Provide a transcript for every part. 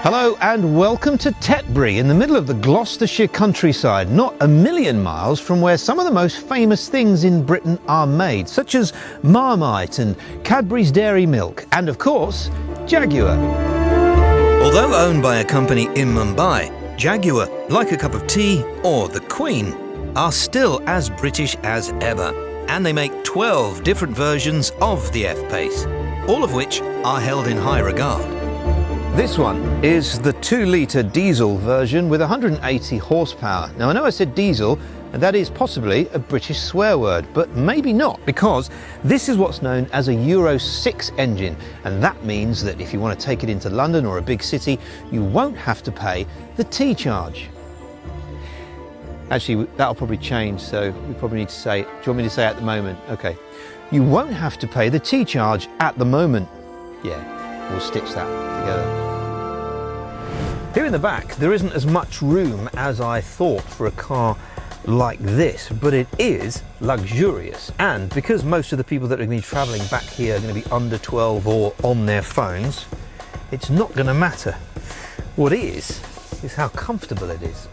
Hello and welcome to Tetbury, in the middle of the Gloucestershire countryside, not a million miles from where some of the most famous things in Britain are made, such as Marmite and Cadbury's Dairy Milk, and of course, Jaguar. Although owned by a company in Mumbai, Jaguar, like a cup of tea or the Queen, are still as British as ever, and they make 12 different versions of the F-Pace, all of which are held in high regard. This one is the 2-litre diesel version with 180 horsepower. Now I know I said diesel, and that is possibly a British swear word, but maybe not, because this is what's known as a Euro 6 engine, and that means that if you want to take it into London or a big city, you won't have to pay the T charge. Actually, that'll probably change, so we probably need to say, do you want me to say at the moment? Okay. You won't have to pay the T charge at the moment. Yeah, we'll stitch that together. Here in the back, there isn't as much room as I thought for a car like this, but it is luxurious. And because most of the people that are going to be travelling back here are going to be under 12 or on their phones, it's not going to matter. What is how comfortable it is.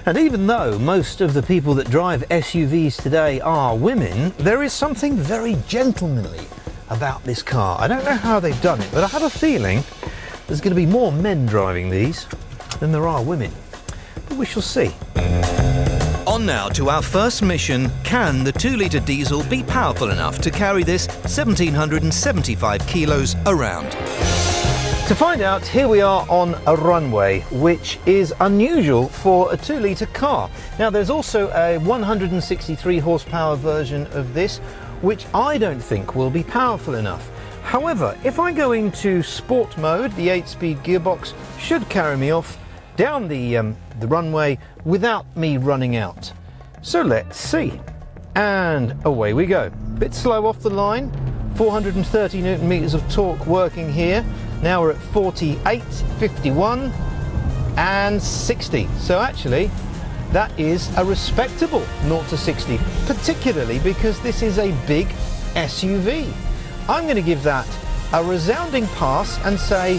And even though most of the people that drive SUVs today are women, there is something very gentlemanly about this car. I don't know how they've done it, but I have a feeling there's going to be more men driving these than there are women. But we shall see. On now to our first mission. Can the 2-litre diesel be powerful enough to carry this 1,775 kilos around? To find out, here we are on a runway, which is unusual for a 2-litre car. Now there's also a 163 horsepower version of this, which I don't think will be powerful enough. However, if I go into sport mode, the 8-speed gearbox should carry me off down the runway without me running out. So let's see. And away we go. Bit slow off the line, 430 Newton meters of torque working here. Now we're at 48, 51 and 60. So actually, that is a respectable 0 to 60, particularly because this is a big SUV. I'm going to give that a resounding pass and say,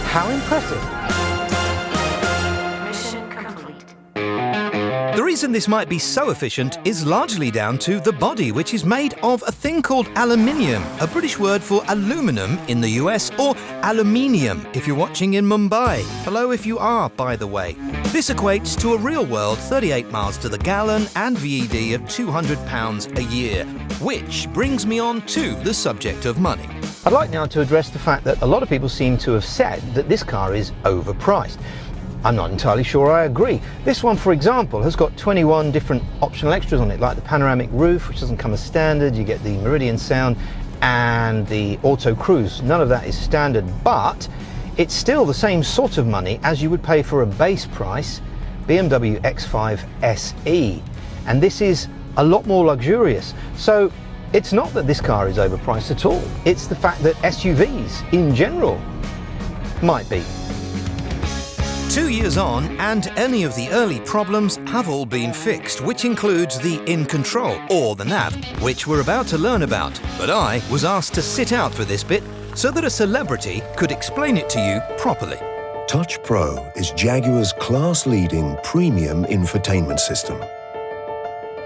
how impressive. Mission complete. The reason this might be so efficient is largely down to the body, which is made of a thing called aluminium, a British word for aluminum in the US, or aluminium if you're watching in Mumbai. Hello if you are, by the way. This equates to a real-world 38 miles to the gallon and VED of £200 a year, which brings me on to the subject of money. I'd like now to address the fact that a lot of people seem to have said that this car is overpriced. I'm not entirely sure I agree. This one, for example, has got 21 different optional extras on it, like the panoramic roof, which doesn't come as standard. You get the Meridian sound and the auto cruise. None of that is standard, but it's still the same sort of money as you would pay for a base price BMW X5 SE. And this is a lot more luxurious. So it's not that this car is overpriced at all. It's the fact that SUVs in general might be. 2 years on, and any of the early problems have all been fixed, which includes the In Control, or the nav, which we're about to learn about. But I was asked to sit out for this bit so that a celebrity could explain it to you properly. Touch Pro is Jaguar's class-leading premium infotainment system.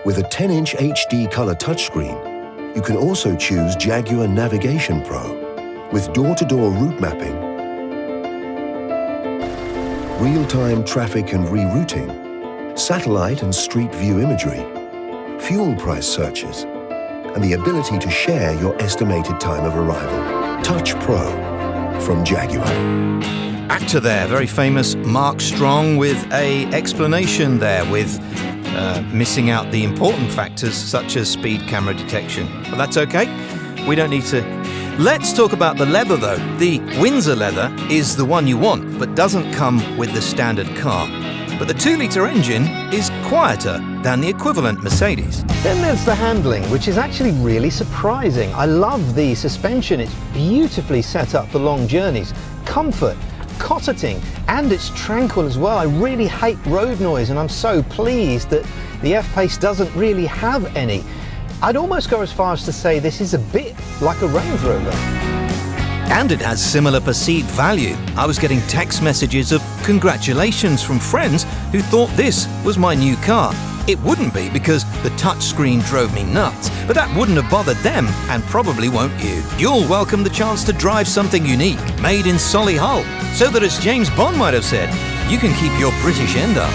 With a 10-inch HD color touchscreen, you can also choose Jaguar Navigation Pro with door-to-door route mapping, real-time traffic and rerouting, satellite and street view imagery, fuel price searches, and the ability to share your estimated time of arrival. Touch Pro from Jaguar. Actor there, very famous Mark Strong, with an explanation there with missing out the important factors such as speed camera detection. But that's okay, we don't need to. Let's talk about the leather though. The Windsor leather is the one you want, but doesn't come with the standard car. But the 2-litre engine is quieter than the equivalent Mercedes. Then there's the handling, which is actually really surprising. I love the suspension. It's beautifully set up for long journeys. Comfort, cosseting, and it's tranquil as well. I really hate road noise, and I'm so pleased that the F-Pace doesn't really have any. I'd almost go as far as to say this is a bit like a Range Rover. And it has similar perceived value. I was getting text messages of congratulations from friends who thought this was my new car. It wouldn't be because the touchscreen drove me nuts, but that wouldn't have bothered them and probably won't you. You'll welcome the chance to drive something unique, made in Solihull, so that, as James Bond might have said, you can keep your British end up.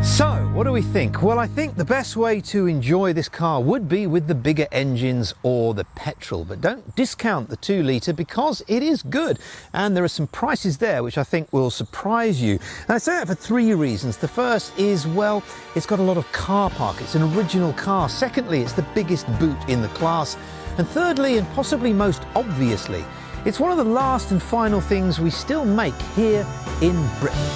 So, what do we think? Well, I think the best way to enjoy this car would be with the bigger engines or the petrol, but don't discount the 2 litre because it is good, and there are some prices there which I think will surprise you. And I say that for 3 reasons. The first is, well, it's got a lot of car park. It's an original car. Secondly, it's the biggest boot in the class. And thirdly, and possibly most obviously, it's one of the last and final things we still make here in Britain.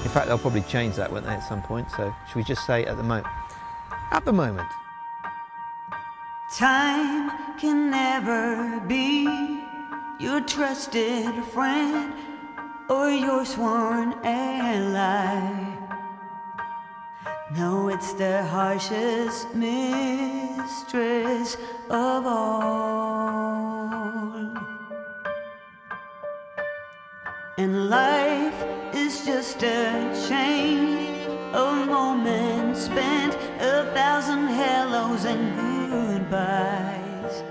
In fact, they'll probably change that, won't they, at some point? So should we just say at the moment? At the moment. Time can never be your trusted friend or your sworn ally. No, it's the harshest mistress of all. And life is just a chain of moments spent, 1,000 hellos and goodbyes.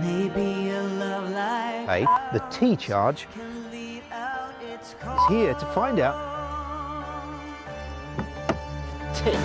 Maybe a love like Hey, the T-Charge can lead out its is here to find out. Tit.